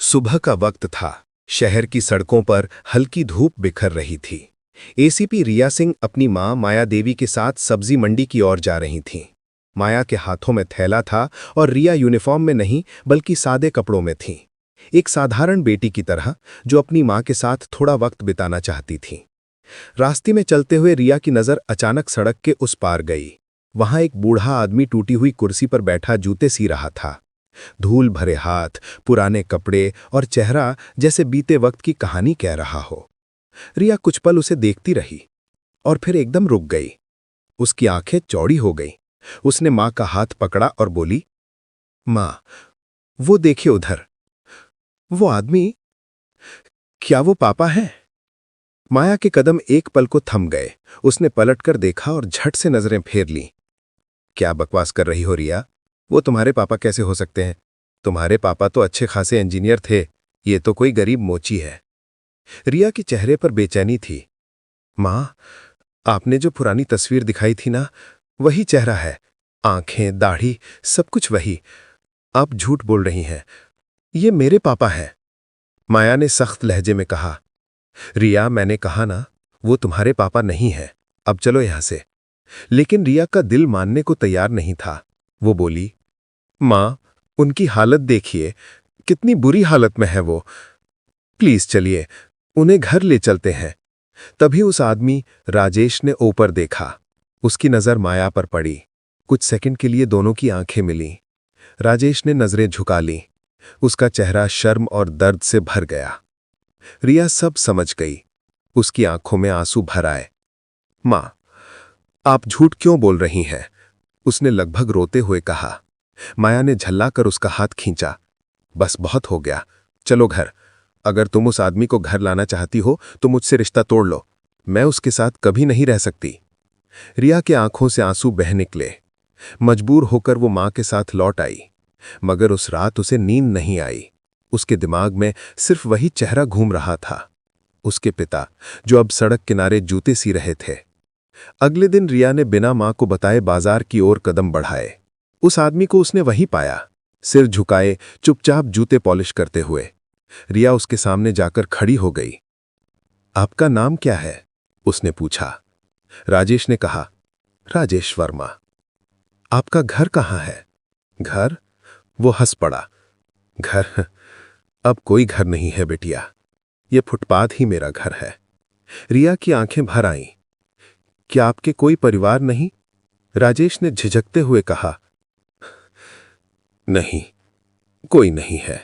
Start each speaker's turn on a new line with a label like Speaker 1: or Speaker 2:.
Speaker 1: सुबह का वक्त था। शहर की सड़कों पर हल्की धूप बिखर रही थी। एसीपी रिया सिंह अपनी मां माया देवी के साथ सब्जी मंडी की ओर जा रही थीं। माया के हाथों में थैला था और रिया यूनिफॉर्म में नहीं बल्कि सादे कपड़ों में थी, एक साधारण बेटी की तरह जो अपनी मां के साथ थोड़ा वक्त बिताना चाहती थी। रास्ते में चलते हुए रिया की नज़र अचानक सड़क के उस पार गई। वहां एक बूढ़ा आदमी टूटी हुई कुर्सी पर बैठा जूते सी रहा था। धूल भरे हाथ, पुराने कपड़े और चेहरा जैसे बीते वक्त की कहानी कह रहा हो। रिया कुछ पल उसे देखती रही और फिर एकदम रुक गई। उसकी आंखें चौड़ी हो गईं। उसने मां का हाथ पकड़ा और बोली, मां, वो देखिए उधर, वो आदमी, क्या वो पापा है? माया के कदम एक पल को थम गए। उसने पलटकर देखा और झट से नजरें फेर लीं। क्या बकवास कर रही हो रिया? वो तुम्हारे पापा कैसे हो सकते हैं? तुम्हारे पापा तो अच्छे खासे इंजीनियर थे, ये तो कोई गरीब मोची है। रिया के चेहरे पर बेचैनी थी। मां, आपने जो पुरानी तस्वीर दिखाई थी ना, वही चेहरा है। आंखें, दाढ़ी, सब कुछ वही। आप झूठ बोल रही हैं, ये मेरे पापा हैं। माया ने सख्त लहजे में कहा। रिया, मैंने कहा ना, वो तुम्हारे पापा नहीं है। अब चलो यहां से। लेकिन रिया का दिल मानने को तैयार नहीं था। वो बोली, मां, उनकी हालत देखिए, कितनी बुरी हालत में है वो। प्लीज चलिए, उन्हें घर ले चलते हैं। तभी उस आदमी राजेश ने ऊपर देखा। उसकी नजर माया पर पड़ी। कुछ सेकंड के लिए दोनों की आंखें मिलीं। राजेश ने नजरें झुका लीं। उसका चेहरा शर्म और दर्द से भर गया। रिया सब समझ गई। उसकी आंखों में आंसू भर आए। मां, आप झूठ क्यों बोल रही हैं? उसने लगभग रोते हुए कहा। माया ने झल्लाकर उसका हाथ खींचा। बस बहुत हो गया, चलो घर। अगर तुम उस आदमी को घर लाना चाहती हो तो मुझसे रिश्ता तोड़ लो। मैं उसके साथ कभी नहीं रह सकती। रिया के आंखों से आंसू बह निकले। मजबूर होकर वो मां के साथ लौट आई। मगर उस रात उसे नींद नहीं आई। उसके दिमाग में सिर्फ वही चेहरा घूम रहा था, उसके पिता, जो अब सड़क किनारे जूते सी रहे थे। अगले दिन रिया ने बिना मां को बताए बाजार की ओर कदम बढ़ाए। उस आदमी को उसने वहीं पाया, सिर झुकाए, चुपचाप जूते पॉलिश करते हुए। रिया उसके सामने जाकर खड़ी हो गई। आपका नाम क्या है? उसने पूछा। राजेश ने कहा, राजेश वर्मा। आपका घर कहाँ है? घर? वो हंस पड़ा। घर? अब कोई घर नहीं है बेटिया, ये फुटपाथ ही मेरा घर है। रिया की आंखें भर आईं। क्या आपके कोई परिवार नहीं? राजेश ने झिझकते हुए कहा। नहीं, कोई नहीं है।